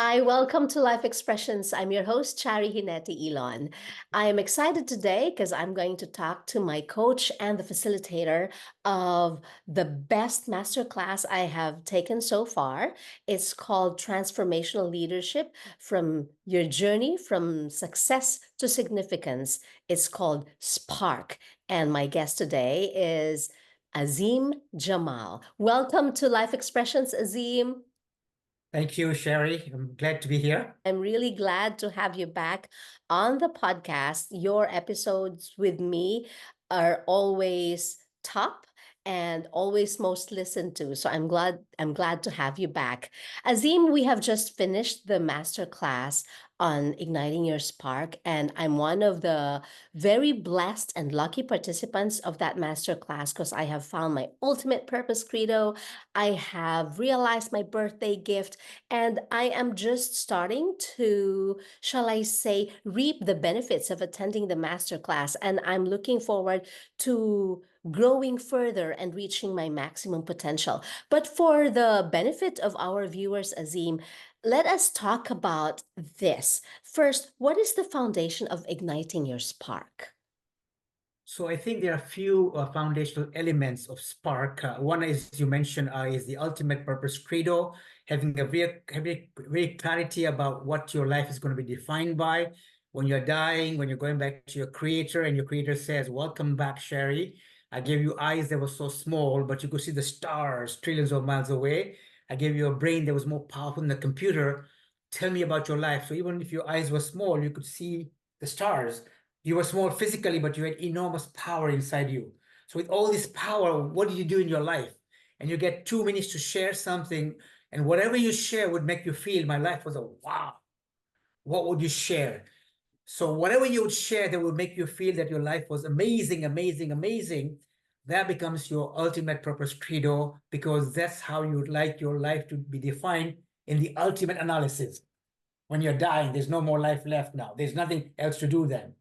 Hi, welcome to Life Expressions. I'm your host, Charie Ginete-Ilon. I am excited today because I'm going to talk to my coach and the facilitator of the best masterclass I have taken so far. It's called Transformational Leadership from Your Journey from Success to Significance. It's called Spark. And my guest today is Azim Jamal. Welcome to Life Expressions, Azim. Thank you, Sherry. I'm glad to be here. I'm really glad to have you back on the podcast. Your episodes with me are always top and always most listened to. So I'm glad to have you back. Azim, we have just finished the master class on igniting your spark, and I'm one of the very blessed and lucky participants of that master class because I have found my ultimate purpose credo. I have realized my birthday gift, and I am just starting to, shall I say, reap the benefits of attending the masterclass. And I'm looking forward to growing further and reaching my maximum potential. But for the benefit of our viewers, Azim, let us talk about this. First, what is the foundation of igniting your spark? So I think there are a few foundational elements of Spark. One is you mentioned is the ultimate purpose credo, having a very clarity about what your life is going to be defined by. When you're dying, when you're going back to your creator, and your creator says, "Welcome back, Sherry. I gave you eyes that were so small, but you could see the stars trillions of miles away. I gave you a brain that was more powerful than the computer. Tell me about your life." So even if your eyes were small, you could see the stars. You were small physically, but you had enormous power inside you. So with all this power, what do you do in your life? And you get 2 minutes to share something, and whatever you share would make you feel, my life was a wow. What would you share? So whatever you would share that would make you feel that your life was amazing, amazing, amazing, that becomes your ultimate purpose credo, because that's how you would like your life to be defined in the ultimate analysis. When you're dying, there's no more life left now. There's nothing else to do then.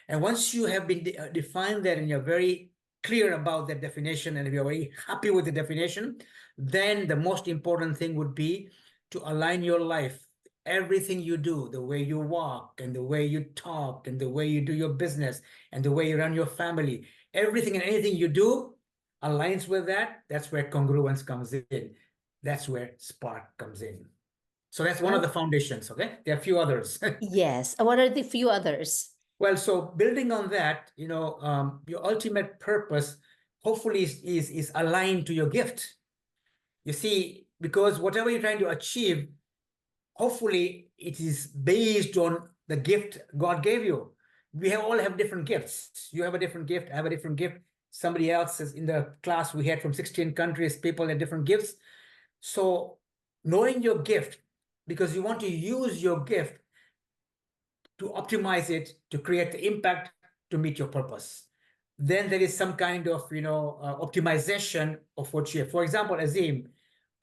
And once you have been defined that and you're very clear about that definition, and if you're very happy with the definition, then the most important thing would be to align your life, everything you do, the way you walk and the way you talk and the way you do your business and the way you run your family, everything and anything you do aligns with that. That's where congruence comes in. That's where spark comes in. So that's one of the foundations, okay? There are a few others. Yes. And what are the few others? Well, so building on that, your ultimate purpose hopefully is aligned to your gift. You see, because whatever you're trying to achieve, hopefully it is based on the gift God gave you. We all have different gifts. You have a different gift. I have a different gift. Somebody else is in the class we had from 16 countries, people had different gifts. So knowing your gift, because you want to use your gift to optimize it, to create the impact, to meet your purpose. Then there is some kind of, optimization of what you have. For example, Azim,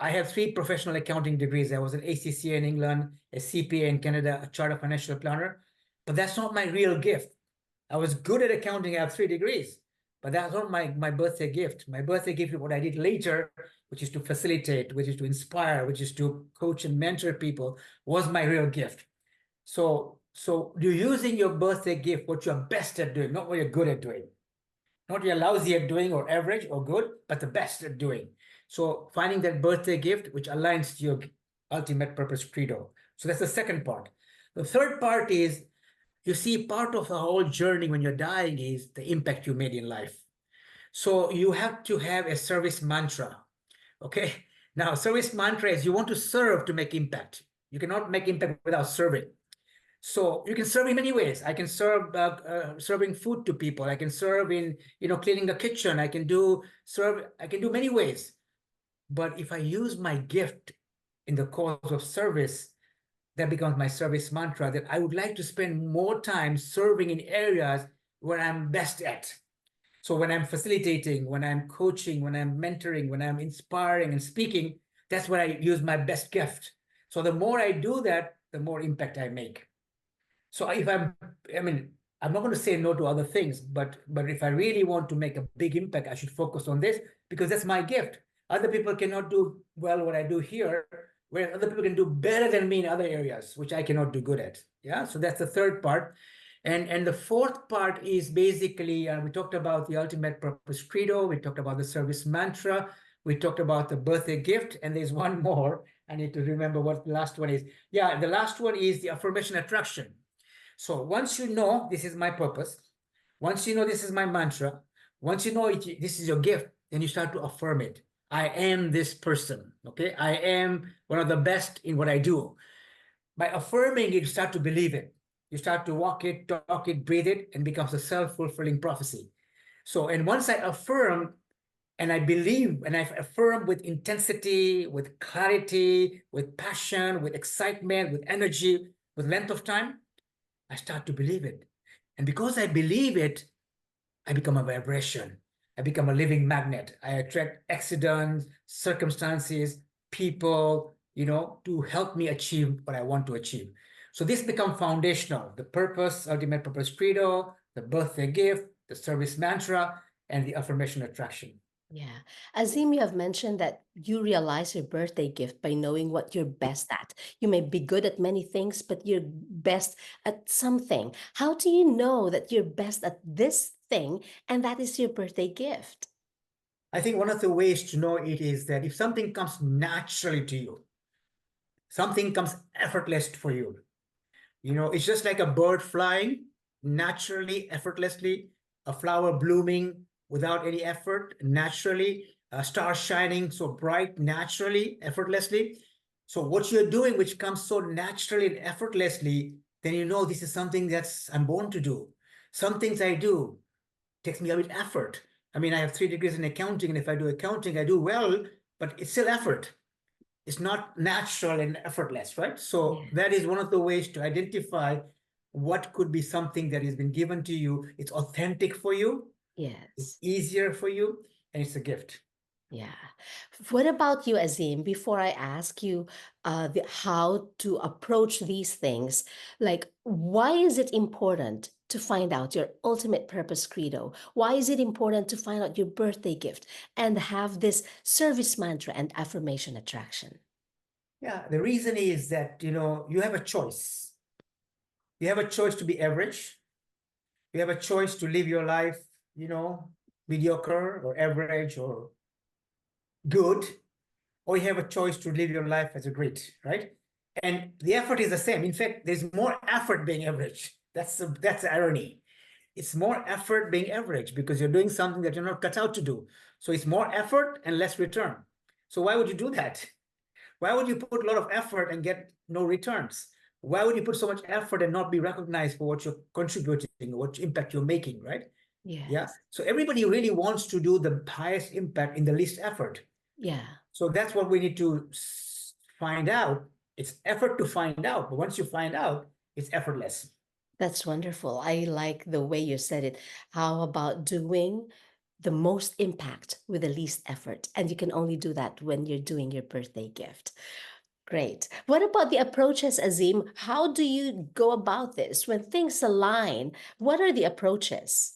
I have 3 professional accounting degrees. I was an ACCA in England, a CPA in Canada, a chartered financial planner, but that's not my real gift. I was good at accounting. I have 3 degrees, but that's not my birthday gift. My birthday gift is what I did later, which is to facilitate, which is to inspire, which is to coach and mentor people, was my real gift. So you're using your birthday gift, what you're best at doing, not what you're good at doing. Not what you're lousy at doing or average or good, but the best at doing. So finding that birthday gift which aligns to your ultimate purpose credo. So that's the second part. The third part is, you see, part of the whole journey when you're dying is the impact you made in life. So you have to have a service mantra. Okay. Now, service mantra is you want to serve to make impact. You cannot make impact without serving. So you can serve in many ways. I can serve serving food to people. I can serve in cleaning the kitchen. I can do many ways. But if I use my gift in the cause of service, that becomes my service mantra, that I would like to spend more time serving in areas where I'm best at. So when I'm facilitating, when I'm coaching, when I'm mentoring, when I'm inspiring and speaking, that's where I use my best gift. So the more I do that, the more impact I make. So I'm not going to say no to other things, but if I really want to make a big impact, I should focus on this because that's my gift. Other people cannot do well what I do here where other people can do better than me in other areas, which I cannot do good at. Yeah, so that's the third part. And the fourth part is basically, we talked about the ultimate purpose credo, we talked about the service mantra, we talked about the birthday gift, and there's one more. I need to remember what the last one is. Yeah, the last one is the affirmation attraction. So once you know this is my purpose, once you know this is my mantra, once you know this is your gift, then you start to affirm it. I am this person. Okay. I am one of the best in what I do. By affirming it, you start to believe it. You start to walk it, talk it, breathe it, and becomes a self-fulfilling prophecy. So, and once I affirm and I believe and I affirm with intensity, with clarity, with passion, with excitement, with energy, with length of time, I start to believe it. And because I believe it, I become a vibration. I become a living magnet. I attract accidents, circumstances, people, to help me achieve what I want to achieve. So this becomes foundational. The purpose, ultimate purpose credo, the birthday gift, the service mantra, and the affirmation attraction. Yeah. Azim, you have mentioned that you realize your birthday gift by knowing what you're best at. You may be good at many things, but you're best at something. How do you know that you're best at this thing and that is your birthday gift? I think one of the ways to know it is that if something comes naturally to you, something comes effortless for you, it's just like a bird flying naturally, effortlessly, a flower blooming without any effort, naturally, a star shining so bright, naturally, effortlessly. So what you're doing, which comes so naturally and effortlessly, then you know this is something that's I'm born to do. Some things I do takes me a bit effort. I mean, I have 3 degrees in accounting, and if I do accounting, I do well, but it's still effort. It's not natural and effortless, right? So that Yes. is one of the ways to identify what could be something that has been given to you. It's authentic for you, it's Yes. easier for you, and it's a gift. Yeah. What about you, Azim? Before I ask you how to approach these things, like why is it important to find out your ultimate purpose credo? Why is it important to find out your birthday gift and have this service mantra and affirmation attraction? Yeah, the reason is that, you have a choice. You have a choice to be average. You have a choice to live your life, you know, mediocre or average or good, or you have a choice to live your life as a great, right? And the effort is the same. In fact, there's more effort being average. That's the irony. It's more effort being average because you're doing something that you're not cut out to do. So it's more effort and less return. So why would you do that? Why would you put a lot of effort and get no returns? Why would you put so much effort and not be recognized for what you're contributing, what impact you're making, right? Yeah. Yes. So everybody really wants to do the highest impact in the least effort. Yeah. So that's what we need to find out. It's effort to find out, but once you find out, it's effortless. That's wonderful. I like the way you said it. How about doing the most impact with the least effort? And you can only do that when you're doing your birthday gift. Great. What about the approaches, Azim? How do you go about this when things align? What are the approaches?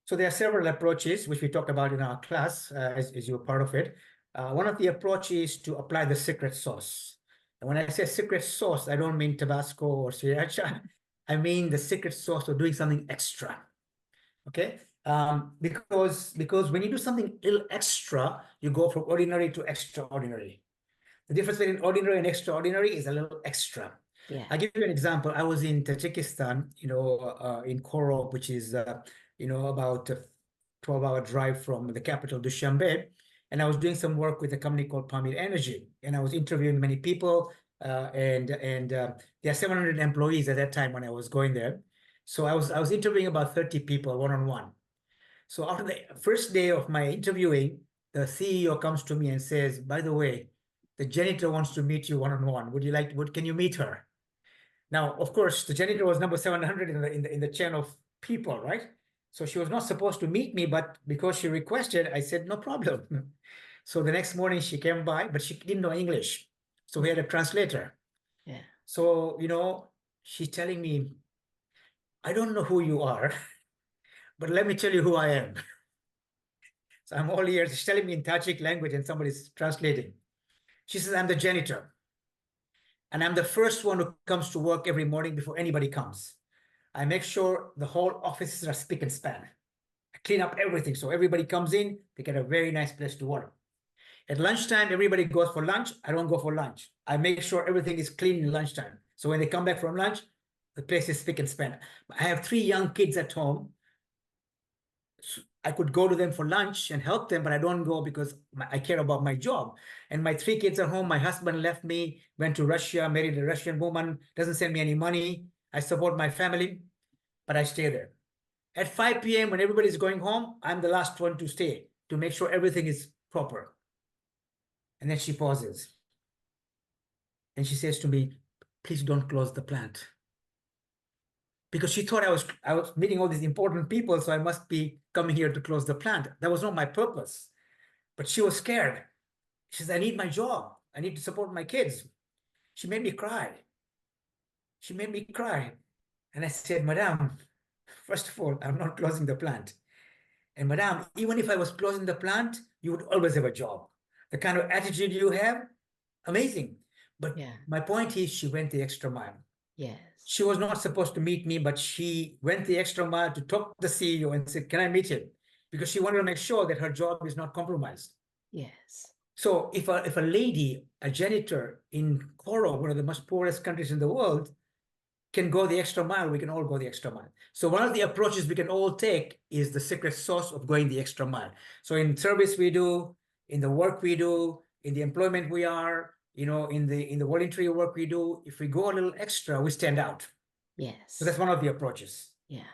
So there are several approaches which we talked about in our class as you were part of it. One of the approaches is to apply the secret sauce. And when I say secret sauce, I don't mean Tabasco or sriracha. I mean the secret sauce of doing something extra. Okay. Because when you do something a little extra, you go from ordinary to extraordinary. The difference between ordinary and extraordinary is a little extra. Yeah. I'll give you an example. I was in Tajikistan, in Korok, which is, about a 12-hour drive from the capital, Dushanbe. And I was doing some work with a company called Pamir Energy. And I was interviewing many people. And there are 700 employees at that time when I was going there. So I was interviewing about 30 people one-on-one. So after the first day of my interviewing, the CEO comes to me and says, by the way, the janitor wants to meet you one-on-one. Can you meet her? Now, of course, the janitor was number 700 in the chain of people, right? So she was not supposed to meet me, but because she requested, I said, no problem. So the next morning she came by, but she didn't know English. So we had a translator. Yeah. So, she's telling me, I don't know who you are, but let me tell you who I am. So I'm all ears. She's telling me in Tajik language and somebody's translating. She says, I'm the janitor. And I'm the first one who comes to work every morning before anybody comes. I make sure the whole offices are spick and span. I clean up everything so everybody comes in, they get a very nice place to work. At lunchtime, everybody goes for lunch. I don't go for lunch. I make sure everything is clean in lunchtime. So when they come back from lunch, the place is spick and span. I have 3 young kids at home. I could go to them for lunch and help them, but I don't go because I care about my job. And my 3 kids are home. My husband left me, went to Russia, married a Russian woman, doesn't send me any money. I support my family, but I stay there. At 5 p.m., when everybody's going home, I'm the last one to stay to make sure everything is proper. And then she pauses. And she says to me, please don't close the plant. Because she thought I was meeting all these important people, so I must be coming here to close the plant. That was not my purpose. But she was scared. She says, I need my job. I need to support my kids. She made me cry. She made me cry. And I said, Madame, first of all, I'm not closing the plant. And Madame, even if I was closing the plant, you would always have a job. The kind of attitude you have, amazing. But Yeah. my point is, she went the extra mile. Yes. She was not supposed to meet me, but she went the extra mile to talk to the CEO and said, can I meet him? Because she wanted to make sure that her job is not compromised. Yes. So if a lady, a janitor in Coro, one of the most poorest countries in the world, can go the extra mile, we can all go the extra mile. So one of the approaches we can all take is the secret sauce of going the extra mile. So in service we do, in the work we do, in the employment we are, in the voluntary work we do, if we go a little extra, we stand out. So Yes. that's one of the approaches. Yeah.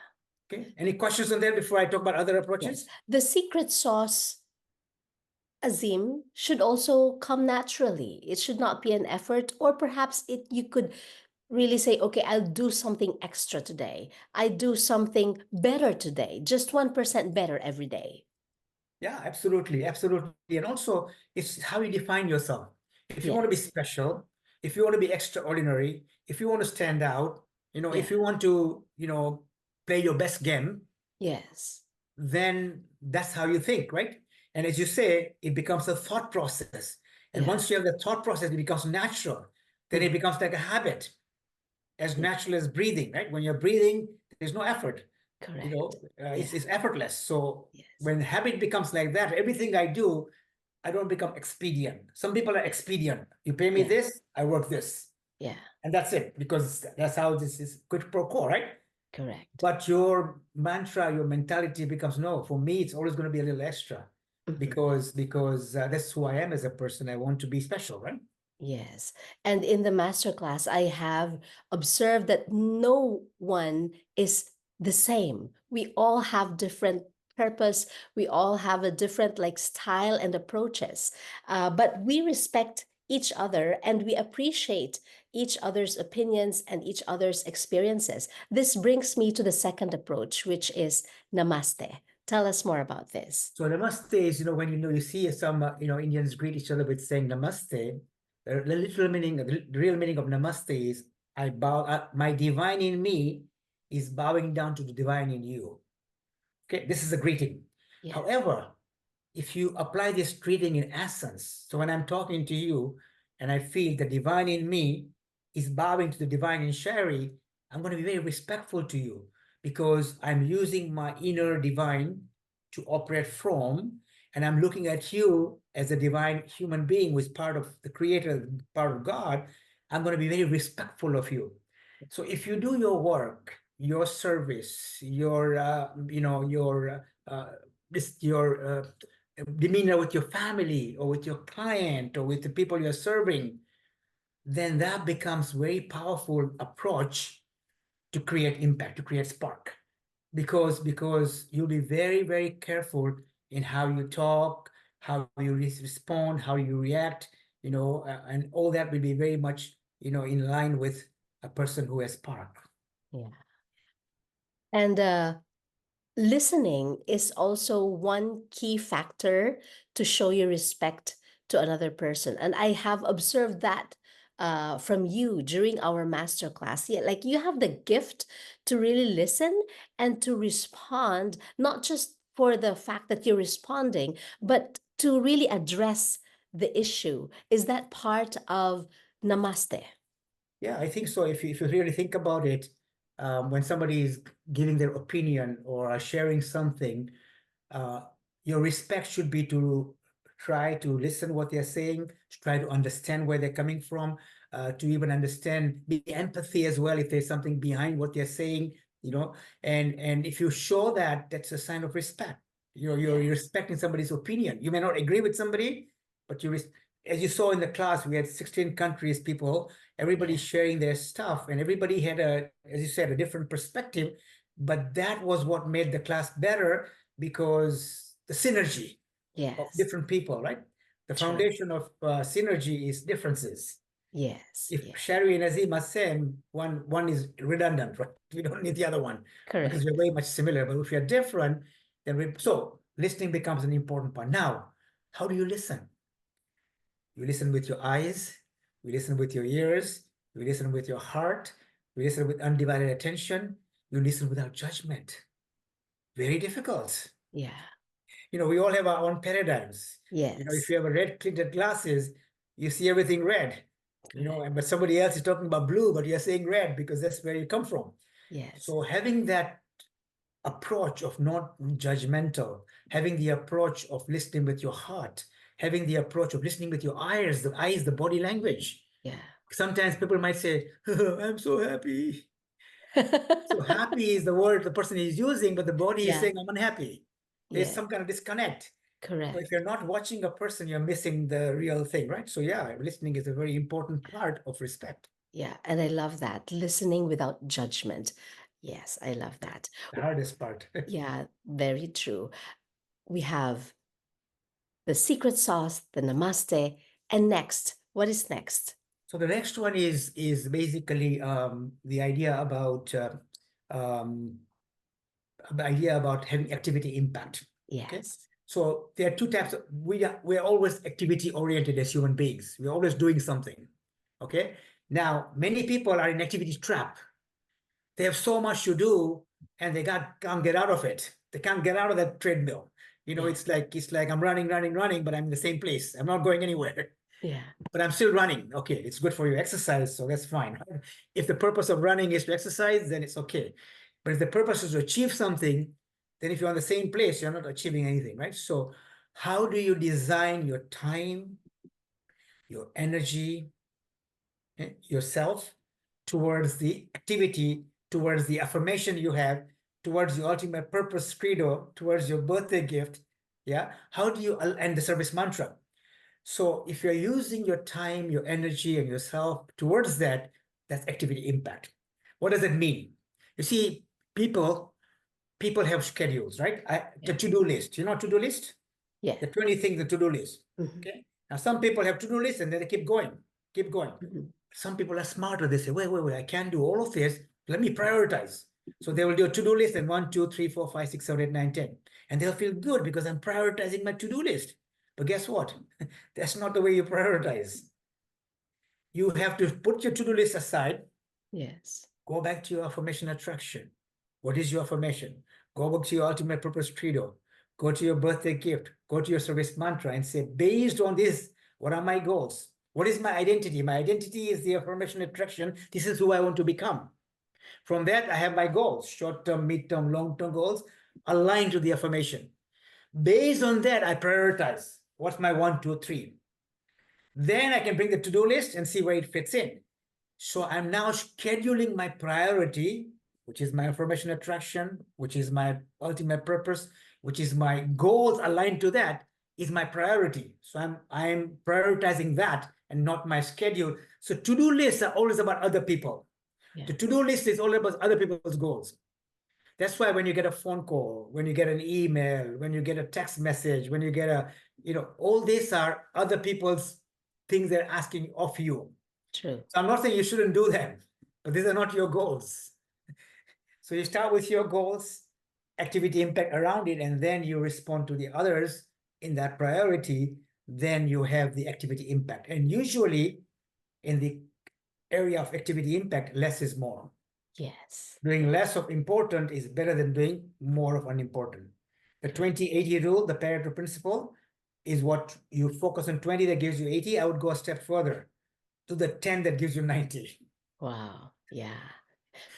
Okay. Any questions on that before I talk about other Yes. approaches? The secret sauce, Azim, should also come naturally. It should not be an effort, or perhaps you could really say, okay, I'll do something extra today. I do something better today, just 1% better every day. Yeah, absolutely, absolutely. And also, it's how you define yourself. If you want to be Yes. special, if you want to be extraordinary, if you want to stand out, Yeah. if you want to, play your best game, Yes. then that's how you think, right? And as you say, it becomes a thought process. And Yeah. once you have the thought process, it becomes natural. Then it Mhm. becomes like a habit, as Yeah. natural as breathing, right? When you're breathing, there's no effort. Correct. It's, Yeah. it's effortless. So Yes. when habit becomes like that, everything I do, I don't become expedient. Some people are expedient. You pay me Yeah. this, I work this, Yeah. and that's it, because that's how this is quid pro quo, right? Correct. But your mantra, your mentality becomes, no, for me, it's always going to be a little extra, Mhm. because that's who I am as a person. I want to be special, right? Yes. And in the masterclass, I have observed that no one is the same. We all have different purpose. We all have a different like style and approaches. But we respect each other and we appreciate each other's opinions and each other's experiences. This brings me to the second approach, which is Namaste. Tell us more about this. So namaste is, when you see some, Indians greet each other with saying namaste. The literal meaning, the real meaning of namaste is I bow, my divine in me is bowing down to the divine in you. Okay, this is a greeting. Yes. However, if you apply this greeting in essence, so when I'm talking to you and I feel the divine in me is bowing to the divine in Charie, I'm going to be very respectful to you because I'm using my inner divine to operate from, and I'm looking at you as a divine human being who is part of the creator, part of God. I'm going to be very respectful of you. So if you do your work, your service, your demeanor with your family or with your client or with the people you're serving, then that becomes very powerful approach to create impact, to create spark. Because you'll be very, very careful in how you talk, how you respond, how you react, and all that will be very much, in line with a person who has spark. Yeah. And listening is also one key factor to show your respect to another person. And I have observed that from you during our masterclass. Yeah, like you have the gift to really listen and to respond, not just for the fact that you're responding, but to really address the issue. Is that part of Namaste? Yeah, I think so. If you really think about it, when somebody is giving their opinion or sharing something, uh, your respect should be to try to listen what they're saying, to try to understand where they're coming from, to even understand, be empathy as well if there's something behind what they're saying, you know, and if you show that, that's a sign of respect. You're Yes. respecting somebody's opinion. You may not agree with somebody, but as you saw in the class, we had 16 countries, people, everybody Yeah. sharing their stuff, and everybody had as you said, a different perspective. But that was what made the class better, because the synergy of Yes. different people, right? The True. foundation of synergy is differences. Yes. If Yeah. Charie and Azim are same, one is redundant, right? We don't need the other one because we're Correct. way much similar. But if you're different, then so listening becomes an important part. Now, how do you listen? You listen with your eyes, you listen with your ears, you listen with your heart, you listen with undivided attention, you listen without judgment. Very difficult. Yeah. We all have our own paradigms. If Yes. you have a red tinted glasses, you see everything red. Correct. But somebody else is talking about blue, but you're saying red because that's where you come from. Yes. So having that approach of not judgmental, having the approach of listening with your heart, having the approach of listening with your eyes, the body language. Yeah. Sometimes people might say, I'm so happy. So happy is the word the person is using, but the body is Yeah. saying, I'm unhappy. There's Yeah. some kind of disconnect. So if Correct. you're not watching a person, you're missing the real thing, right? So yeah, listening is a very important part of respect. Yeah. And I love that. Listening without judgment. Yes, I love that. The hardest part. Yeah, very true. We have the secret sauce, the namaste, and next. What is next? So the next one is basically the idea about um, having activity impact. Okay, Yes. so there are two types. We're always activity oriented as human beings. We're always doing something. Okay, now many people are in activity trap. They have so much to do and they can't get out of it. They can't get out of that treadmill. Yeah. It's like I'm running, running, running, but I'm in the same place. I'm not going anywhere, Yeah. but I'm still running. Okay, it's good for your exercise, so that's fine. If the purpose of running is to exercise, then it's okay. But if the purpose is to achieve something, then if you're on the same place, you're not achieving anything, right? So how do you design your time, your energy, yourself towards the activity, towards the affirmation you have, towards your ultimate purpose, credo, towards your birthday gift? Yeah. How do you, and the service mantra? So if you're using your time, your energy, and yourself towards that, that's activity impact. What does it mean? You see, people have schedules, right? The Yeah. to-do list. To-do list? Yeah. The 20 things, the to-do list. Mhm. Okay. Now some people have to-do lists and then they keep going, keep going. Mhm. Some people are smarter. They say, wait, I can't do all of this. Let me prioritize. So they will do a to-do list and 1, 2, 3, 4, 5, 6, 7, 8, 9, 10. And they'll feel good because I'm prioritizing my to-do list. But guess what? That's not the way you prioritize. You have to put your to-do list aside, Yes. go back to your affirmation attraction. What is your affirmation? Go back to your ultimate purpose credo. Go to your birthday gift. Go to your service mantra and say, based on this, what are my goals? What is my identity? My identity is the affirmation attraction. This is who I want to become. From that, I have my goals, short-term, mid-term, long-term goals, aligned to the affirmation. Based on that, I prioritize. What's my 1, 2, 3? Then I can bring the to-do list and see where it fits in. So I'm now scheduling my priority, which is my affirmation attraction, which is my ultimate purpose, which is my goals aligned to that, is my priority. So I'm prioritizing that and not my schedule. So to-do lists are always about other people. Yeah. The to-do list is all about other people's goals. That's why when you get a phone call, when you get an email, when you get a text message, when you get all these are other people's things they're asking of you. True. So I'm not saying you shouldn't do them, but these are not your goals. So you start with your goals, activity impact around it, and then you respond to the others in that priority. Then you have the activity impact. And usually in the area of activity impact, less is more. Yes. Doing less of important is better than doing more of unimportant. The Correct. 20-80 rule, the Pareto principle, is what you focus on 20 that gives you 80. I would go a step further to the 10 that gives you 90. Wow. Yeah.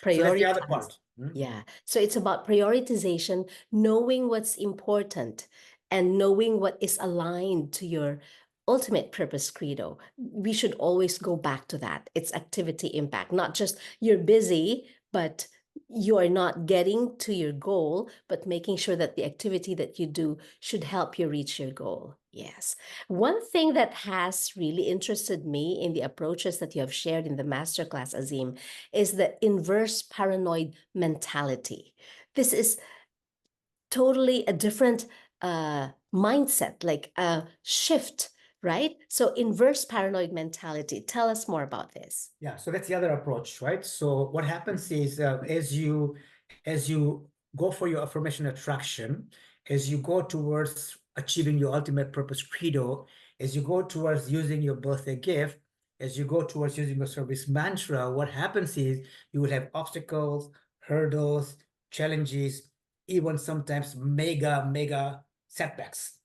So that's the other Prioritize. part. Hmm? Yeah. So it's about prioritization, knowing what's important and knowing what is aligned to your ultimate purpose credo. We should always go back to that. It's activity impact, not just you're busy, but you're not getting to your goal, but making sure that the activity that you do should help you reach your goal. Yes. One thing that has really interested me in the approaches that you have shared in the masterclass, Azim, is the inverse paranoid mentality. This is totally a different mindset, like a shift, right? So, inverse paranoid mentality. Tell us more about this. Yeah, so that's the other approach, right? So what happens is as you go for your affirmation attraction, as you go towards achieving your ultimate purpose credo, as you go towards using your birthday gift, as you go towards using your service mantra, what happens is you will have obstacles, hurdles, challenges, even sometimes mega setbacks.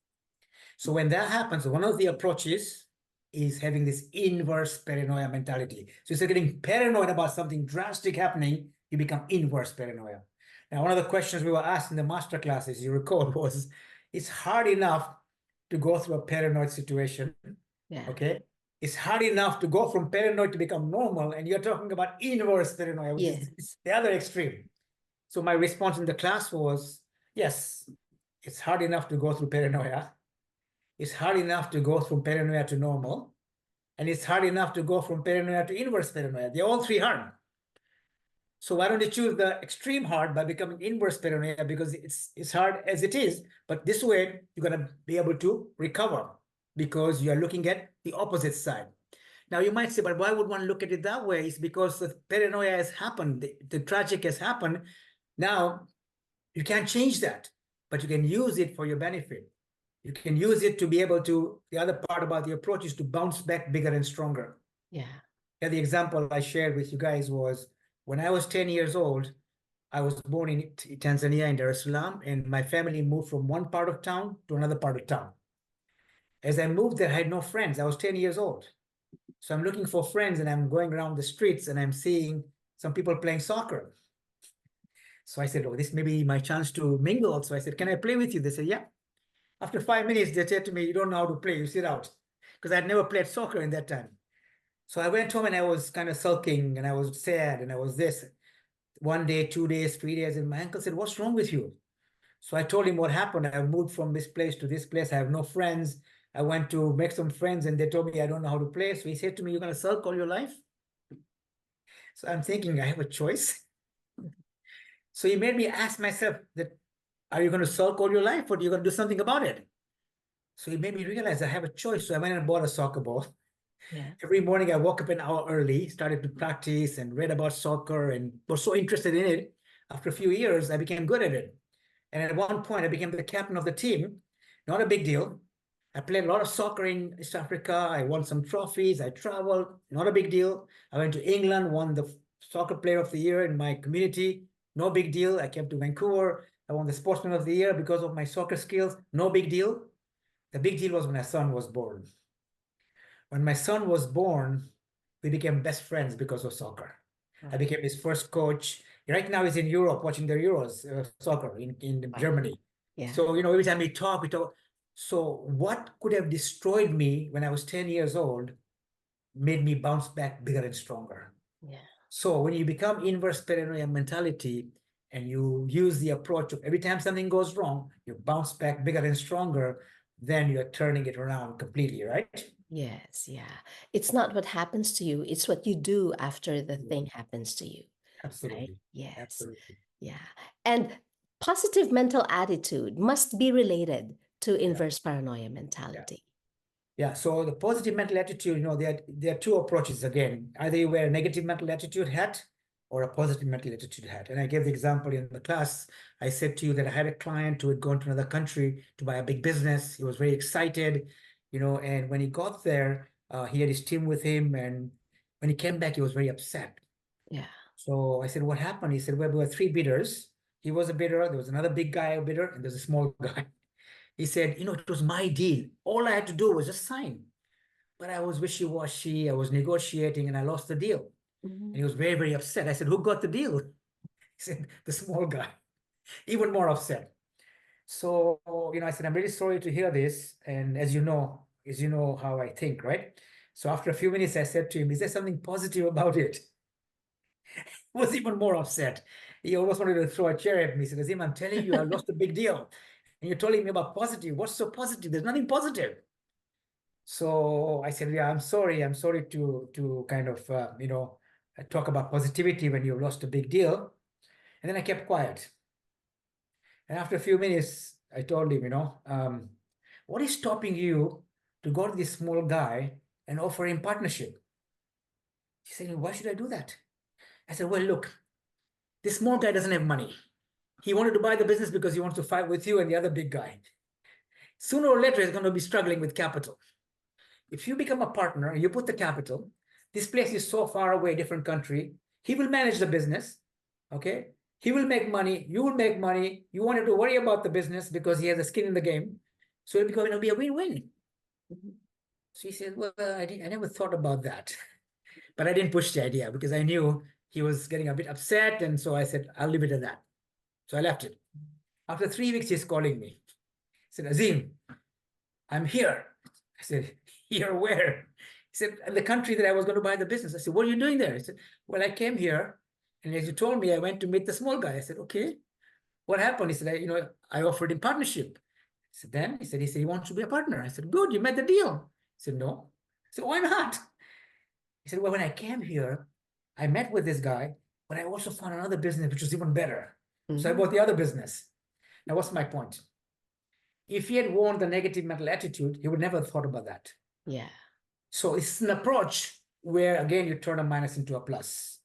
So when that happens, one of the approaches is having this inverse paranoia mentality. So instead of getting paranoid about something drastic happening, you become inverse paranoia. Now, one of the questions we were asked in the master classes, you recall, was it's hard enough to go through a paranoid situation. Yeah. Okay. It's hard enough to go from paranoid to become normal, and you're talking about inverse paranoia, which is Yes. the other extreme. So my response in the class was, yes, it's hard enough to go through paranoia. It's hard enough to go from paranoia to normal, and it's hard enough to go from paranoia to inverse paranoia. They're all three hard. So why don't you choose the extreme hard by becoming inverse paranoia, because it's hard as it is, but this way you're gonna be able to recover because you are looking at the opposite side. Now you might say, but why would one look at it that way? It's because the paranoia has happened, the tragic has happened. Now you can't change that, but you can use it for your benefit. You can use it to be able to, the other part about the approach is to bounce back bigger and stronger. Yeah. Yeah, the example I shared with you guys was when I was 10 years old, I was born in Tanzania in Dar es Salaam, and my family moved from one part of town to another part of town. As I moved there, I had no friends. I was 10 years old. So I'm looking for friends, and I'm going around the streets and I'm seeing some people playing soccer. So I said, oh, this may be my chance to mingle. So I said, can I play with you? They said, yeah. After 5 minutes, they said to me, you don't know how to play, you sit out. Because I'd never played soccer in that time. So I went home and I was kind of sulking and I was sad and I was this. 1 day, 2 days, 3 days, and my uncle said, what's wrong with you? So I told him what happened. I moved from this place to this place. I have no friends. I went to make some friends and they told me I don't know how to play. So he said to me, you're going to sulk all your life? So I'm thinking I have a choice. So he made me ask myself that, are you going to sulk all your life or are you going to do something about it? So he made me realize I have a choice. So I went and bought a soccer ball. Yeah. Every morning I woke up an hour early, started to practice and read about soccer and was so interested in it. After a few years, I became good at it. And at one point, I became the captain of the team. Not a big deal. I played a lot of soccer in East Africa. I won some trophies. I traveled. Not a big deal. I went to England, won the soccer player of the year in my community. No big deal. I came to Vancouver. I won the sportsman of the year because of my soccer skills. No big deal. The big deal was when my son was born. When my son was born, we became best friends because of soccer. I Wow. became his first coach. Right now he's in Europe watching the Euros, soccer in Wow. Germany. Yeah. So, every time we talk. So what could have destroyed me when I was 10 years old made me bounce back bigger and stronger. Yeah. So when you become inverse paranoia mentality and you use the approach of every time something goes wrong, you bounce back bigger and stronger, then you're turning it around completely, right? Yes. Yeah. It's not what happens to you, it's what you do after the thing Absolutely. happens to you, right? Absolutely. Yes. Absolutely. Yeah. And positive mental attitude must be related to Yeah. inverse paranoia Yeah. mentality. Yeah. So the positive mental attitude, there are two approaches again. Either you wear a negative mental attitude hat or a positive mental attitude hat. And I gave the example in the class. I said to you that I had a client who had gone to another country to buy a big business. He was very excited, and when he got there, he had his team with him. And when he came back, he was very upset. Yeah. So I said, what happened? He said, well, there were three bidders. He was a bidder. There was another big guy, a bidder, and there's a small guy. He said, it was my deal. All I had to do was just sign. But I was wishy-washy. I was negotiating and I lost the deal. Mhm. And he was very, very upset. I said, who got the deal? He said, the small guy, even more upset. So, I said, I'm really sorry to hear this. And as you know how I think, right? So after a few minutes, I said to him, is there something positive about it? He was even more upset. He almost wanted to throw a chair at me. He said, Azim, I'm telling you, I lost a big deal. And you're telling me about positive. What's so positive? There's nothing positive. So I said, yeah, I'm sorry. I'm sorry to kind of, talk about positivity when you've lost a big deal. And then I kept quiet. And after a few minutes, I told him, what is stopping you to go to this small guy and offer him partnership? He said, why should I do that? I said, well, look, this small guy doesn't have money. He wanted to buy the business because he wants to fight with you and the other big guy. Sooner or later, he's going to be struggling with capital. If you become a partner, you put the capital, this place is so far away, different country, he will manage the business, okay? He will make money, you will make money, you won't have to worry about the business because he has a skin in the game. So it'll be a win-win. Mhm. So he said, well, I never thought about that. But I didn't push the idea because I knew he was getting a bit upset. And so I said, I'll leave it at that. So I left it. After 3 weeks, he's calling me. He said, Azim, I'm here. I said, here where? He said, in the country that I was going to buy the business. I said, what are you doing there? He said, well, I came here. And as you told me, I went to meet the small guy. I said, okay, what happened? He said, I offered him partnership. I said, then he said he wants to be a partner. I said, good, you met the deal. He said, no. I said, why not? He said, well, when I came here, I met with this guy, but I also found another business which was even better. So I Mhm. bought the other business. Now, what's my point? If he had worn the negative mental attitude, he would never have thought about that. Yeah. So it's an approach where, again, you turn a minus into a plus,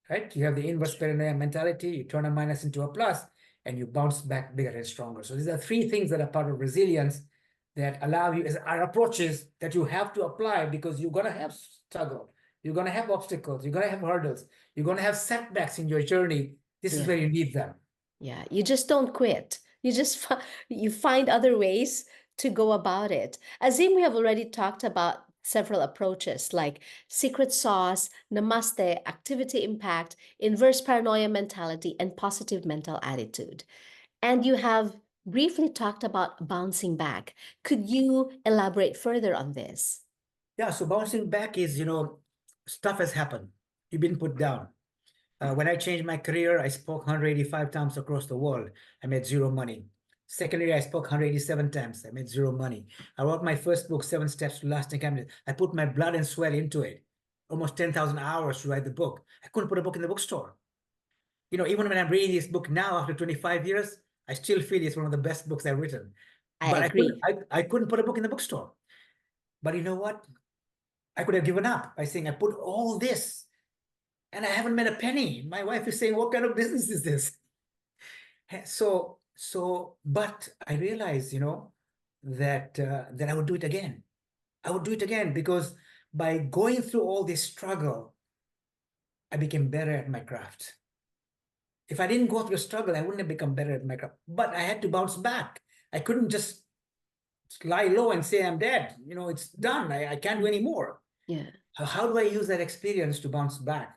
right? You have the inverse paranoia mentality, you turn a minus into a plus, and you bounce back bigger and stronger. So these are three things that are part of resilience that allow you, are approaches that you have to apply because you're going to have struggle. You're going to have obstacles. You're going to have hurdles. You're going to have setbacks in your journey. This is Yeah. where you need them. Yeah, you just don't quit. You just you find other ways to go about it. Azim, we have already talked about several approaches like secret sauce, namaste, activity impact, inverse paranoia mentality, and positive mental attitude. And you have briefly talked about bouncing back. Could you elaborate further on this? Yeah, so bouncing back is, stuff has happened. You've been put down. When I changed my career, I spoke 185 times across the world. I made zero money. Secondly, I spoke 187 times. I made zero money. I wrote my first book, Seven Steps to Lasting Happiness. I put my blood and sweat into it. Almost 10,000 hours to write the book. I couldn't put a book in the bookstore. Even when I'm reading this book now after 25 years, I still feel it's one of the best books I've written. I But agree. I couldn't put a book in the bookstore. But you know what? I could have given up by saying I put all this and I haven't made a penny. My wife is saying, what kind of business is this? But I realized, that I would do it again. I would do it again because by going through all this struggle, I became better at my craft. If I didn't go through a struggle, I wouldn't have become better at my craft. But I had to bounce back. I couldn't just lie low and say I'm dead. It's done. I can't do any more. Yeah. How do I use that experience to bounce back?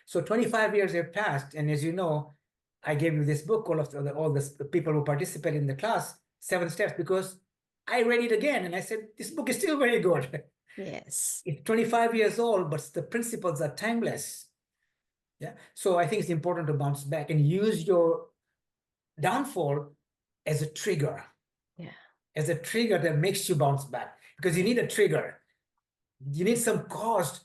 So 25 years have passed, and as you know, I gave you this book, all the people who participate in the class, Seven Steps, because I read it again and I said, this book is still very good. Yes. It's 25 years old, but the principles are timeless. Yeah. So I think it's important to bounce back and use your downfall as a trigger, Yeah. that makes you bounce back because you need a trigger. You need some cause.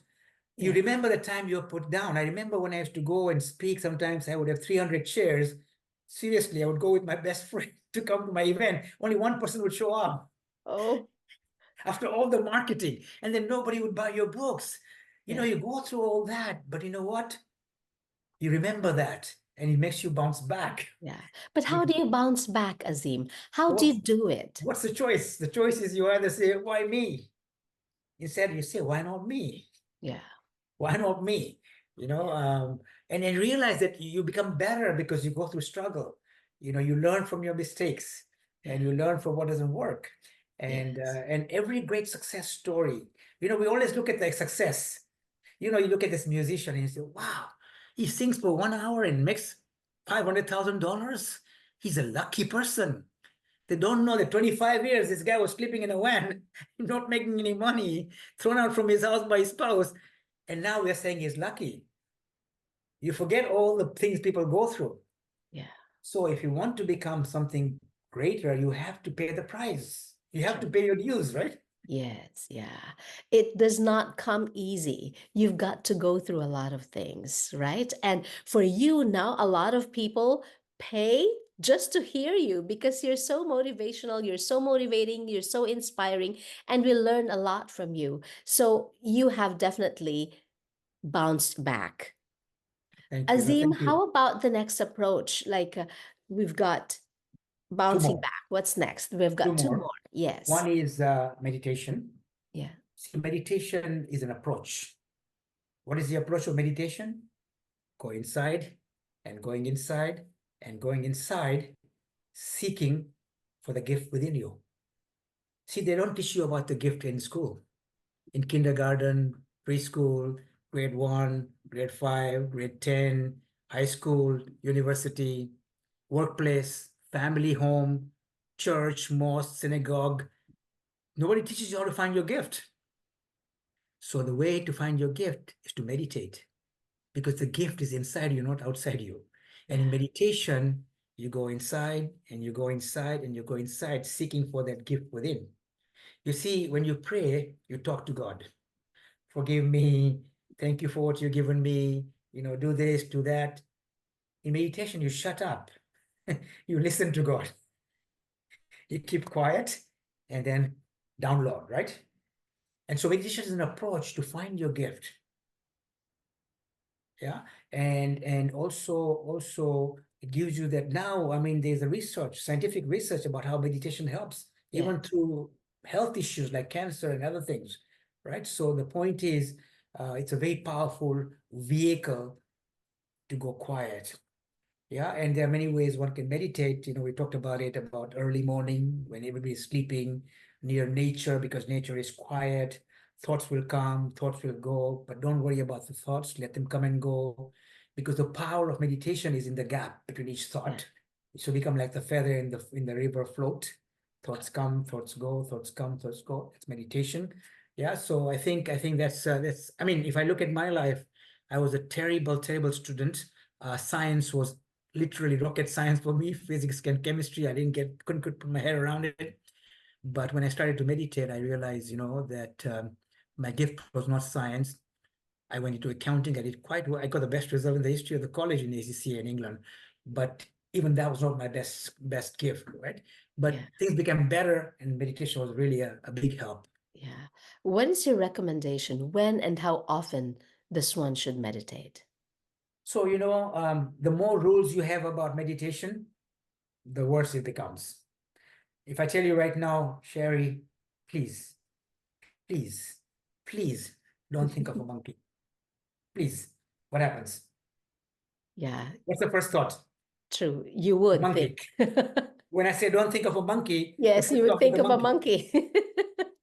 You Yeah. remember the time you were put down. I remember when I used to go and speak, sometimes I would have 300 chairs. Seriously, I would go with my best friend to come to my event. Only one person would show up Oh, after all the marketing, and then nobody would buy your books. yeah. You go through all that, but you know what? You remember that, and it makes you bounce back. Yeah. But how You, do you bounce back, Azim? How do what's you do it? what's the choice? The choice is you either say, why me? Instead, you say, why not me? Yeah. Why not me? You know, um, and then realize that you become better because you go through struggle. You learn from your mistakes Yeah. and you learn from what doesn't work. And Yes. every great success story, we always look at the success. You look at this musician and you say, wow, he sings for 1 hour and makes $500,000. He's a lucky person. They don't know that 25 years this guy was sleeping in a van, not making any money, thrown out from his house by his spouse. And now we're saying he's lucky. You forget all the things people go through. Yeah. So if you want to become something greater, you have to pay the price. You have to True. pay your dues, right? Yes, yeah. It does not come easy. You've got to go through a lot of things, right? And for you now, a lot of people pay just to hear you because you're so motivational, you're so motivating, you're so inspiring, and we learn a lot from you. So you have definitely bounced back. Thank you. No, Azim, thank you. how about the next approach? Like we've got Two bouncing more. back. What's next? We've Two got two more. more. Yes. One is meditation. Yeah. See, meditation is an approach. What is the approach of meditation? Go inside and going inside and going inside, seeking for the gift within you. See, they don't teach you about the gift in school, in kindergarten, preschool, grade 1, grade 5, grade 10, high school, university, workplace, family home, church, mosque, synagogue. Nobody teaches you how to find your gift. So the way to find your gift is to meditate, because the gift is inside you, not outside you. And in Yeah. meditation, you go inside and you go inside and you go inside, seeking for that gift within. You see, when you pray, you talk to God. Forgive me. Thank you for what you've given me. Do this, do that. In meditation, you shut up. You listen to God. You keep quiet and then download, right? And so meditation is an approach to find your gift. Yeah. And also it gives you that. Now, I mean, there's a research, scientific research about how meditation helps, Yeah. even through health issues like cancer and other things, right? So the point is, it's a very powerful vehicle to go quiet. Yeah, and there are many ways one can meditate. We talked about it, about early morning when everybody's sleeping, near nature, because nature is quiet. Thoughts will come, thoughts will go, but don't worry about the thoughts. Let them come and go, because the power of meditation is in the gap between each Yeah. thought. So become like the feather in the river float. Thoughts come, thoughts go, thoughts come, thoughts go. It's meditation. Yeah, so I think that's. I mean, if I look at my life, I was a terrible, terrible student. Science was literally rocket science for me, physics and chemistry. I couldn't put my head around it. But when I started to meditate, I realized, that my gift was not science. I went into accounting. I did quite well. I got the best result in the history of the college in ACCA in England. But even that was not my best gift, right? Yeah. But things became better, and meditation was really a big help. Yeah. What is your recommendation? When and how often this one should meditate? So, the more rules you have about meditation, the worse it becomes. If I tell you right now, Charie, please, please, please don't think of a monkey. Please. What happens? Yeah, What's the first thought? true. You A would think. monkey. When I say don't think of a monkey, the Yes, you first would thought is think a of a monkey. monkey.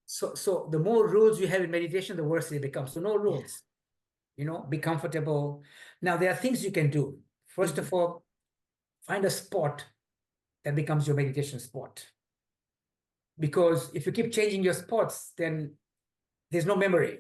So the more rules you have in meditation, the worse it becomes. So no Yeah. rules, be comfortable. Now, there are things you can do. First Mhm. of all, find a spot that becomes your meditation spot. Because if you keep changing your spots, then there's no memory.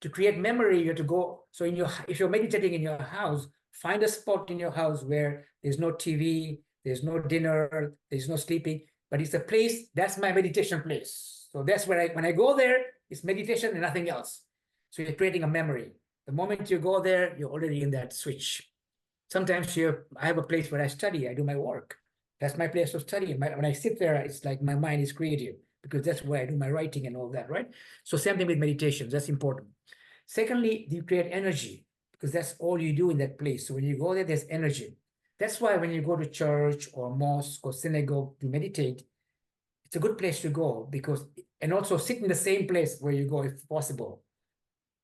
To create memory, you have to go. So if you're meditating in your house, find a spot in your house where there's no TV, there's no dinner, there's no sleeping, but it's a place. That's my meditation place. So that's where when I go there, it's meditation and nothing else. So you're creating a memory. The moment you go there, you're already in that switch. Sometimes I have a place where I study, I do my work. That's my place of study. When I sit there, it's like my mind is creative, because that's where I do my writing and all that, right? So same thing with meditation. That's important. Secondly, you create energy, because that's all you do in that place. So when you go there, there's energy. That's why when you go to church or mosque or synagogue to meditate, it's a good place to go, and also sit in the same place where you go if possible.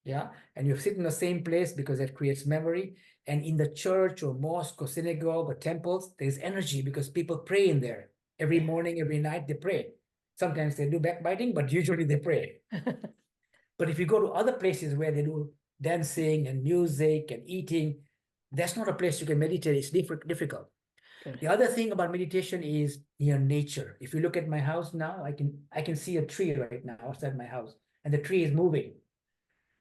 Yeah. And you sit in the same place because that creates memory. And in the church or mosque or synagogue or temples, there's energy because people pray in there. Every Yeah. morning, every night, they pray. Sometimes they do backbiting, but usually they pray. But if you go to other places where they do dancing and music and eating, that's not a place you can meditate. It's difficult. The Correct. other thing about meditation is near nature. If you look at my house now, I can see a tree right now outside my house, and the tree is moving.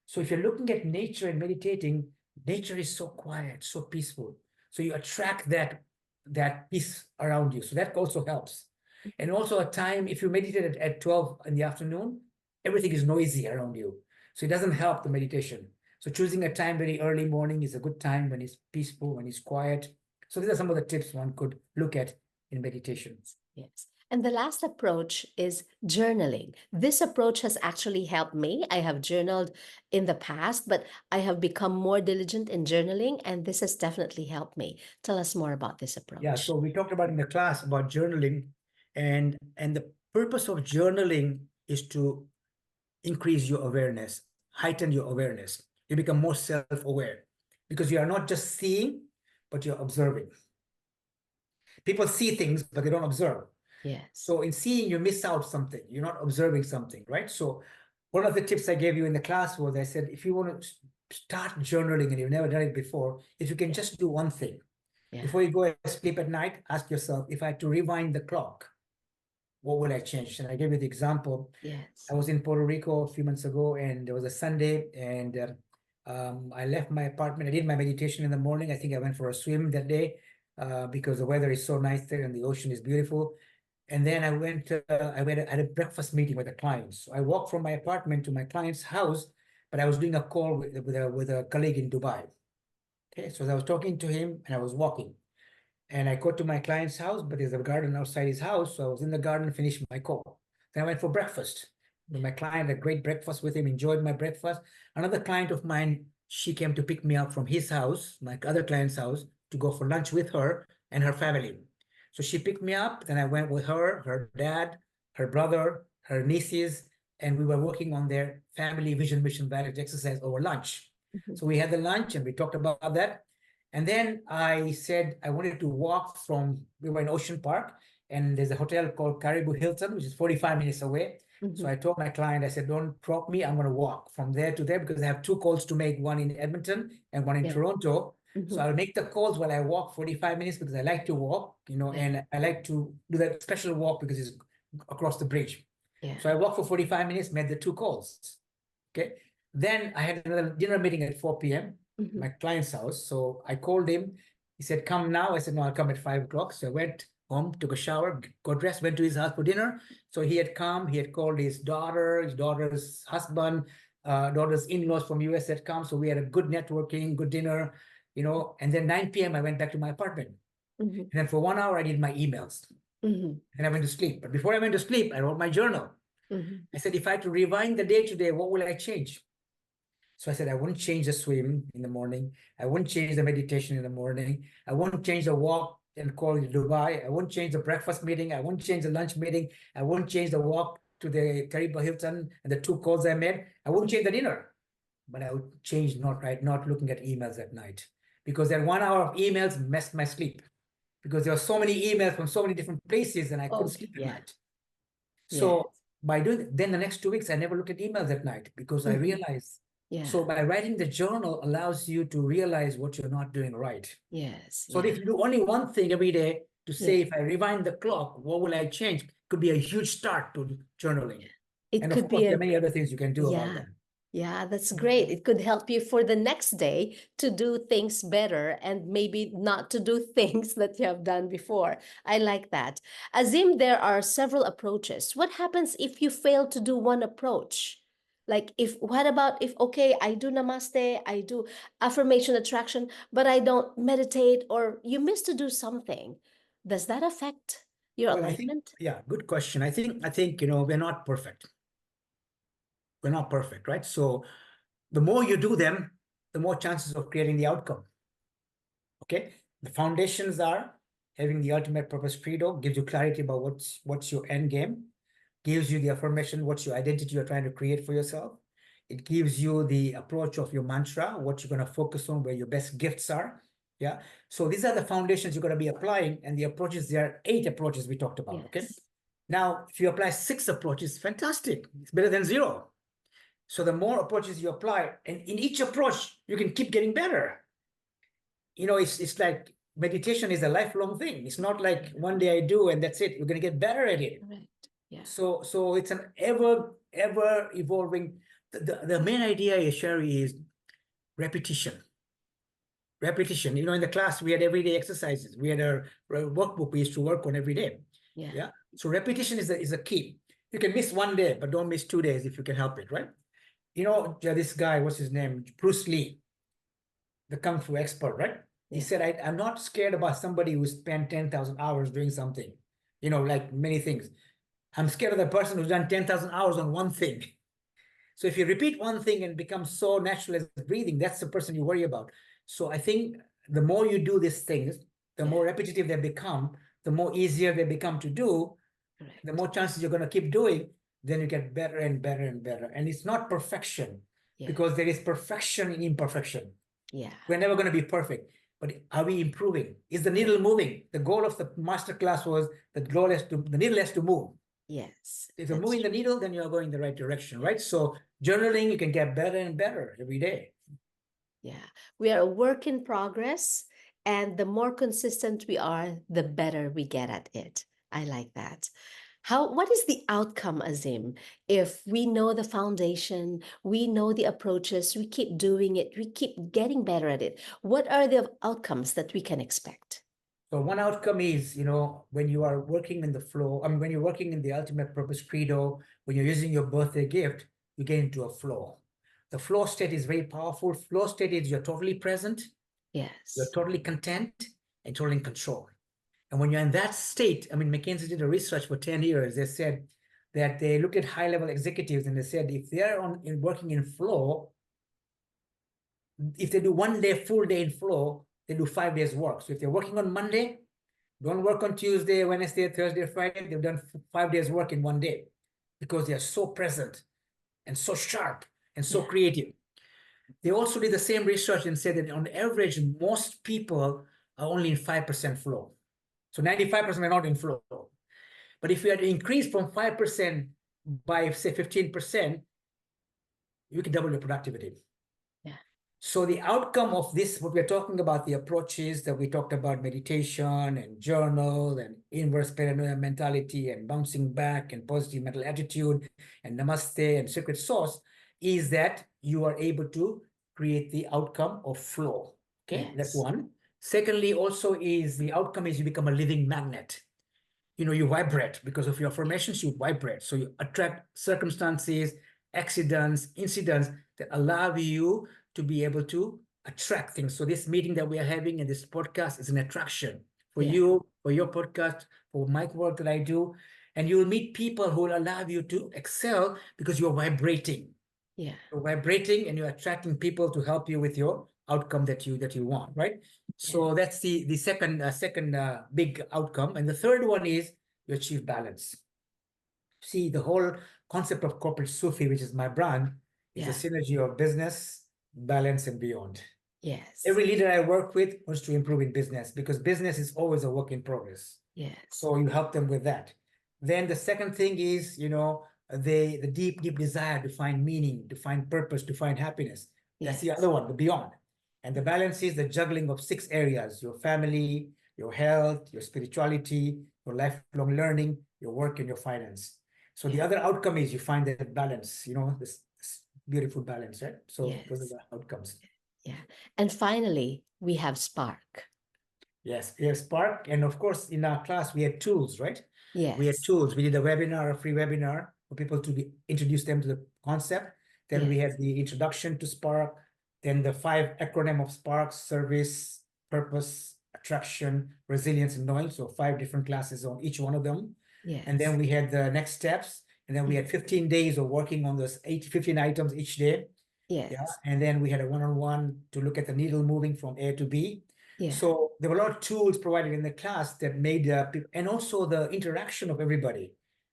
So if you're looking at nature and meditating, nature is so quiet, so peaceful. So you attract that peace around you. So that also helps. And also a time, if you meditate at 12 in the afternoon, everything is noisy around you. So it doesn't help the meditation. So choosing a time very early morning is a good time when it's peaceful, when it's quiet. So these are some of the tips one could look at in meditation. Yes. And the last approach is journaling. This approach has actually helped me. I have journaled in the past, but I have become more diligent in journaling, and this has definitely helped me. Tell us more about this Yeah, approach. so we talked about in the class about journaling, and the purpose of journaling is to increase your awareness, heighten your awareness. You become more self-aware because you are not just seeing, but you're observing. People see things, but they don't observe. Yes. So in seeing, you miss out something. You're not observing something, right? So one of the tips I gave you in the class was I said, if you want to start journaling and you've never done it before, if you can Yeah. just do one thing, Yeah. before you go and sleep at night, ask yourself, if I had to rewind the clock, what would I change? And I gave you the example. I Yes. was in Puerto Rico a few months ago, and there was a Sunday, and I left my apartment. I did my meditation in the morning. I think I went for a swim that day because the weather is so nice there and the ocean is beautiful. And then I had a breakfast meeting with the clients. So I walked from my apartment to my client's house, but I was doing a call with a colleague in Dubai. Okay, so I was talking to him and I was walking. And I go to my client's house, but there's a garden outside his house. So I was in the garden, finished my call. Then I went for breakfast. With my client, a great breakfast with him, enjoyed my breakfast. Another client of mine, she came to pick me up from his house, my other client's house, to go for lunch with her and her family. So she picked me up, then I went with her, her dad, her brother, her nieces, and we were working on their family vision, mission, values exercise over lunch. Mhm. So we had the lunch and we talked about that. And then I said I wanted to walk we were in Ocean Park, and there's a hotel called Caribou Hilton, which is 45 minutes away. So Mhm. I told my client, I said, don't drop me. I'm going to walk from there to there because I have two calls to make, one in Edmonton and one in Yeah. Toronto. So Mhm. I'll make the calls while I walk 45 minutes because I like to walk, Yeah. and I like to do that special walk because it's across the bridge. Yeah. So I walked for 45 minutes, made the two calls. Okay. Then I had another dinner meeting at 4 p.m. Mhm. my client's house. So I called him. He said, come now. I said, no, I'll come at 5 o'clock. So I went home, took a shower, got dressed, went to his house for dinner. So he had come, he had called his daughter, his daughter's husband, daughter's in-laws from US had come. So we had a good networking, good dinner, and then 9 p.m. I went back to my apartment. Mhm. And then for 1 hour, I did my emails Mhm. and I went to sleep. But before I went to sleep, I wrote my journal. Mhm. I said, if I had to rewind the day today, what will I change? So I said, I wouldn't change the swim in the morning. I wouldn't change the meditation in the morning. I wouldn't change the walk and call it Dubai. I wouldn't change the breakfast meeting. I wouldn't change the lunch meeting. I wouldn't change the walk to the Caribou Hilton and the two calls I made. I wouldn't change the dinner, but I would change not looking at emails at night because that 1 hour of emails messed my sleep because there were so many emails from so many different places and I couldn't Oh, sleep at yeah. night. Yeah. So by doing then the next 2 weeks, I never looked at emails at night because I Mhm. realized. Yeah. So by writing the journal allows you to realize what you're not doing right. Yes. So Yeah. if you do only one thing every day to Yeah. say, if I rewind the clock, what will I change? Could be a huge start to journaling. It And of could course, be there are a many other things you can do about Yeah. that. Yeah, that's great. It could help you for the next day to do things better and maybe not to do things that you have done before. I like that. Azim, there are several approaches. What happens if you fail to do one approach? Like what about if, okay, I do namaste, I do affirmation attraction, but I don't meditate or you miss to do something. Does that affect your Well, I think, alignment? yeah, good question. I think, we're not perfect. We're not perfect, right? So the more you do them, the more chances of creating the outcome. Okay. The foundations are having the ultimate purpose credo, gives you clarity about what's your end game, gives you the affirmation, what's your identity you're trying to create for yourself. It gives you the approach of your mantra, what you're going to focus on, where your best gifts are. Yeah. So these are the foundations you're going to be applying, and the approaches, there are 8 approaches we talked about. Okay. Yes. Now, if you apply 6 approaches, fantastic. It's better than zero. So the more approaches you apply, and in each approach, you can keep getting better. It's like meditation is a lifelong thing. It's not like one day I do and that's it. You're going to get better at it. Right. Yeah. So it's an ever evolving. The main idea is, Charie, is repetition. Repetition. In the class we had everyday exercises. We had a workbook we used to work on every day. Yeah. Yeah. So repetition is a key. You can miss one day, but don't miss 2 days if you can help it, right? This guy, what's his name? Bruce Lee, the Kung Fu expert, right? He Yeah. said, I'm not scared about somebody who spent 10,000 hours doing something, like many things. I'm scared of the person who's done 10,000 hours on one thing. So if you repeat one thing and become so natural as breathing, that's the person you worry about. So I think the more you do these things, the Yeah. more repetitive they become, the more easier they become to do, Correct. the more chances you're going to keep doing, then you get better and better and better. And it's not perfection, Yeah. because there is perfection in imperfection. Yeah. We're never going to be perfect, but are we improving? Is the needle moving? The goal of the master class was the needle has to move. Yes. If you're That's moving the needle, then you're going in the right direction, right? So journaling, you can get better and better every day. Yeah. We are a work in progress. And the more consistent we are, the better we get at it. I like that. What is the outcome, Azim? If we know the foundation, we know the approaches, we keep doing it, we keep getting better at it. What are the outcomes that we can expect? So one outcome is, when you are working in the flow, when you're working in the ultimate purpose credo, when you're using your birthday gift, you get into a flow. The flow state is very powerful. Flow state is you're totally present, you're Yes. totally content, and totally in control. And when you're in that state, McKinsey did a research for 10 years. They said that they looked at high-level executives and they said if they're working in flow, if they do 1 day, full day in flow, they do 5 days work. So if they're working on Monday, don't work on Tuesday, Wednesday, Thursday, Friday. They've done 5 days work in 1 day because they are so present and so sharp and so Yeah. creative. They also did the same research and said that on average, most people are only in 5% flow. So 95% are not in flow. But if we had to increase from 5% by, say, 15%, you can double your productivity. Yeah. So the outcome of this, what we're talking about, the approaches that we talked about, meditation and journal and inverse paranoia mentality and bouncing back and positive mental attitude and namaste and secret sauce, is that you are able to create the outcome of flow. Okay, that's Yes. one. Secondly, also is the outcome is you become a living magnet. You vibrate because of your affirmations, you vibrate. So you attract circumstances, accidents, incidents that allow you to be able to attract things. So this meeting that we are having in this podcast is an attraction for Yeah. you, for your podcast, for my work that I do. And you will meet people who will allow you to excel because you're vibrating. Yeah. You're vibrating and you're attracting people to help you with your outcome that you want, right? Yeah. So that's the second big outcome. And the third one is you achieve balance. See, the whole concept of corporate Sufi, which is my brand, is a Yeah. synergy of business, balance, and beyond. Yes. Every leader I work with wants to improve in business because business is always a work in progress. Yes. So you help them with that. Then the second thing is, the deep desire to find meaning, to find purpose, to find happiness. That's the Yes. other one, the beyond. And the balance is the juggling of 6 areas: your family, your health, your spirituality, your lifelong learning, your work, and your finance. So the Yeah. other outcome is you find that balance, this beautiful balance, right? So those are Yes. the outcomes. Yeah. And finally, we have Spark. Yes, we have Spark. And of course, in our class, we had tools, right? We had Yes. tools. We did a webinar, a free webinar for people to introduce them to the concept. Then we Yes. had the introduction to Spark. Then the 5 acronym of Spark: service, purpose, attraction, resilience, and knowing. So 5 different classes on each one of them. And Yes. then we had the next steps. And then we had 15 days of working on those 15 items each day. Yeah. Yes. And then we had a one-on-one to look at the needle moving from A to B. Yeah. So there were a lot of tools provided in the class that made and also the interaction of everybody.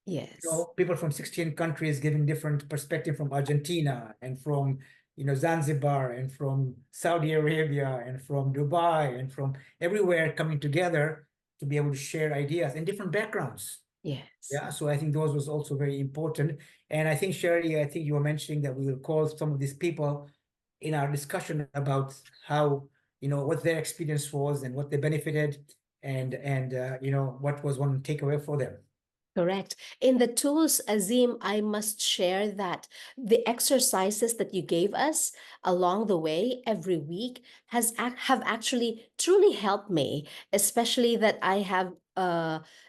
Yes. People from 16 countries giving different perspective, from Argentina and from Zanzibar and from Saudi Arabia and from Dubai and from everywhere, coming together to be able to share ideas and different backgrounds. Yes. Yeah, so I think those was also very important. And I think, Sherry, I think you were mentioning that we will call some of these people in our discussion about how, what their experience was and what they benefited, and what was one takeaway for them. Correct. In the tools, Azim, I must share that the exercises that you gave us along the way every week have actually truly helped me, especially that I have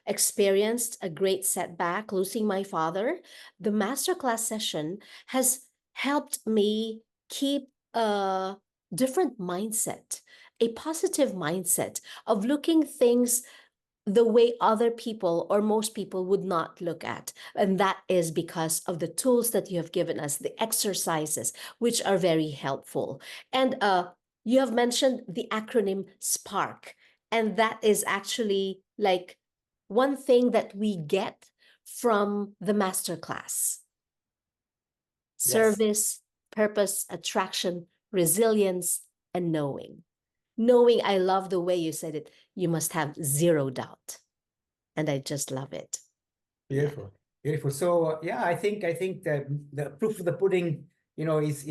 experienced a great setback, losing my father. The masterclass session has helped me keep a different mindset, a positive mindset of looking things the way other people or most people would not look at. And that is because of the tools that you have given us, the exercises, which are very helpful. And you have mentioned the acronym SPARK. And that is actually like one thing that we get from the masterclass: Yes, service, purpose, attraction, resilience, and knowing. Knowing, I love the way you said it. You must have zero doubt, and I just love it. Yeah. beautiful, beautiful. So yeah, I think that the proof of the pudding, is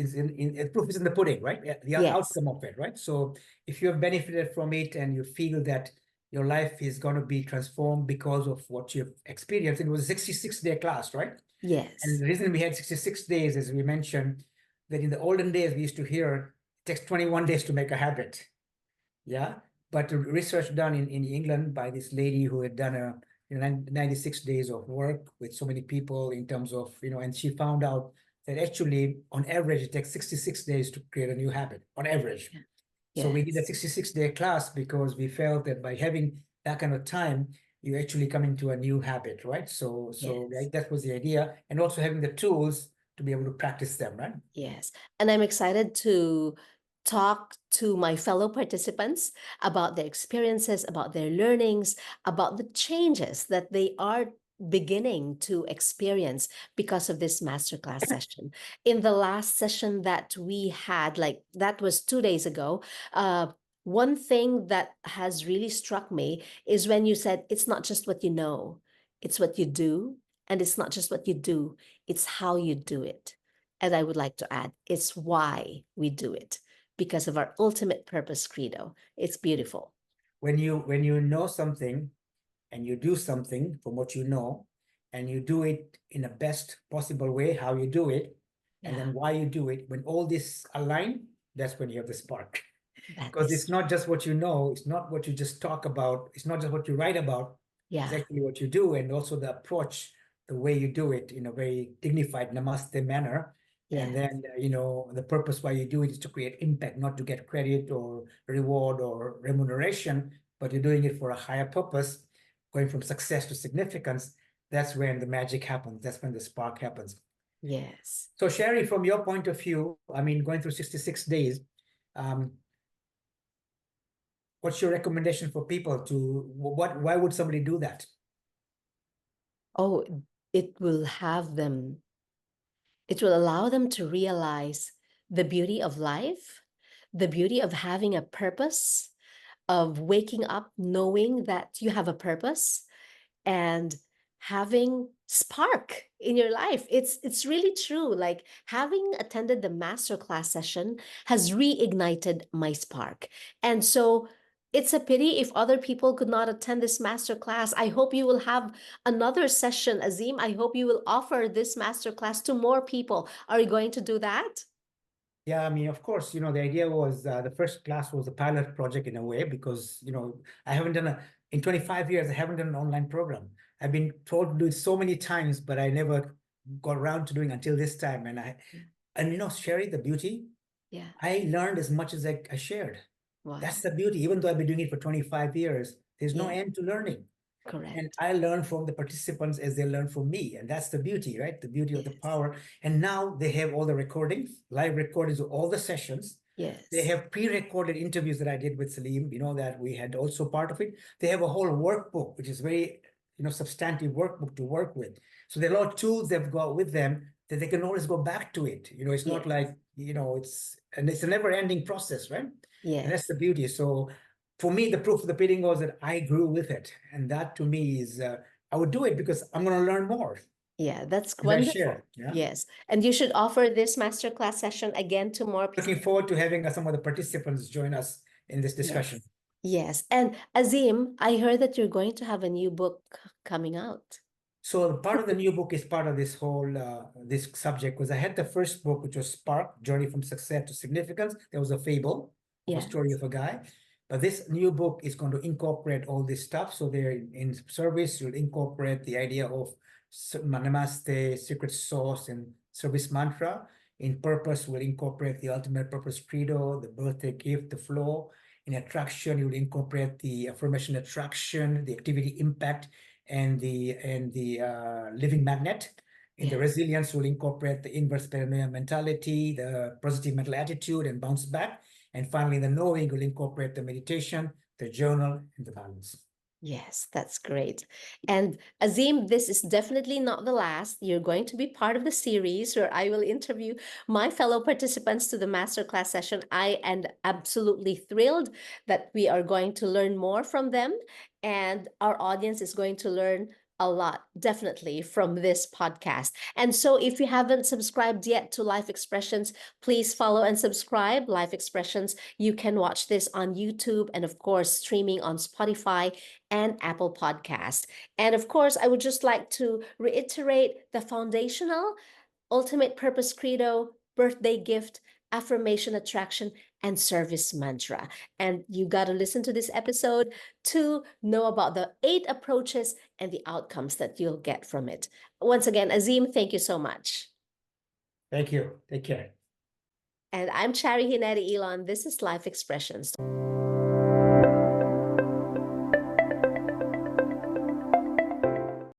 proof is in the pudding, right? The Yes. outcome of it, right? So if you have benefited from it and you feel that your life is going to be transformed because of what you've experienced, it was a 66-day class, right? And Yes. the reason we had 66 days, as we mentioned, that in the olden days we used to hear it takes 21 days to make a habit. Yeah. But the research done in England by this lady who had done 96 days of work with so many people in terms of, and she found out that actually on average it takes 66 days to create a new habit on average. Yeah. So we did a Yes. 66-day class because we felt that by having that kind of time, you actually come into a new habit, right? So Yes. right, that was the idea. And also having the tools to be able to practice them, right? Yes. And I'm excited to talk to my fellow participants about their experiences, about their learnings, about the changes that they are beginning to experience because of this masterclass session. In the last session that we had, like that was 2 days ago, one thing that has really struck me is when you said it's not just what you know, it's what you do. And it's not just what you do, it's how you do it. And I would like to add, it's why we do it, because of our ultimate purpose credo. It's beautiful. When you know something and you do something from what you know, and you do it in the best possible way, how you do it, and Yeah, then why you do it, when all this align, that's when you have the spark. that Because it's is, not just what you know, it's not what you just talk about, it's not just what you write about, it's yeah, actually what you do, and also the approach, the way you do it in a very dignified namaste manner. And yeah, then, the purpose why you do it is to create impact, not to get credit or reward or remuneration, but you're doing it for a higher purpose, going from success to significance. That's when the magic happens. That's when the spark happens. yes. So, Sherry, from your point of view, I mean, going through 66 days, um, what's your recommendation for people to why would somebody do that? Oh, it will have them, it will allow them to realize the beauty of life, the beauty of having a purpose, of waking up knowing that you have a purpose, and having spark in your life. It's really true. Like having attended the masterclass session has reignited my spark. And so it's a pity if other people could not attend this masterclass. I hope you will have another session, Azim. I hope you will offer this masterclass to more people. Are you going to do that? Yeah, I mean, of course, the idea was the first class was a pilot project in a way because, I haven't done in 25 years, I haven't done an online program. I've been told to do it so many times, but I never got around to doing until this time. And Sherry, the beauty, Yeah. I learned as much as I shared. That's Wow. the beauty. Even though I've been doing it for 25 years, there's no Yeah. end to learning. And Correct. I learn from the participants as they learn from me. And that's the beauty, right? The beauty of the Yes. power. And now they have all the recordings, live recordings of all the sessions. They Yes. have pre-recorded interviews that I did with Salim, that we had also part of it. They have a whole workbook, which is very, substantive workbook to work with. So there are a lot of tools they've got with them that they can always go back to it. It's not Yes. like, and it's a never-ending process, right? And that's Yes. the beauty. So for me, the proof of the pudding was that I grew with it. And that to me is I would do it because I'm going to learn more Yeah, that's as I wonderful. share. Yeah. Yes. And you should offer this masterclass session again to more people. Looking forward to having some of the participants join us in this discussion. Yes. And Azim, I heard that you're going to have a new book coming out. So part of the new book is part of this whole this subject, because I had the first book, which was Spark: Journey from Success to Significance. There was a fable of a story of a guy. But this new book is going to incorporate all this stuff. So there in service, you'll incorporate the idea of Namaste, secret sauce, and service mantra. In purpose, we'll incorporate the ultimate purpose credo, the birthday gift, the flow. In attraction, you'll incorporate the affirmation attraction, the activity impact, and the living magnet. In the resilience, we'll incorporate the inverse paranoia mentality, the positive mental attitude, and bounce back. And finally, the knowing will incorporate the meditation, the journal, and the balance. Yes, that's great. And Azim, this is definitely not the last. You're going to be part of the series where I will interview my fellow participants to the masterclass session. I am absolutely thrilled that we are going to learn more from them, and our audience is going to learn a lot, definitely, from this podcast. And so if you haven't subscribed yet to Life Expressions, please follow and subscribe Life Expressions. You can watch this on YouTube and, of course, streaming on Spotify and Apple Podcast. And of course, I would just like to reiterate the foundational ultimate purpose credo, birthday gift, affirmation attraction, and service mantra. And you got to listen to this episode to know about the 8 approaches and the outcomes that you'll get from it. Once again, Azim, thank you so much. Thank you. Take care. And I'm Charie Ginete-Ilon. This is Life Expressions.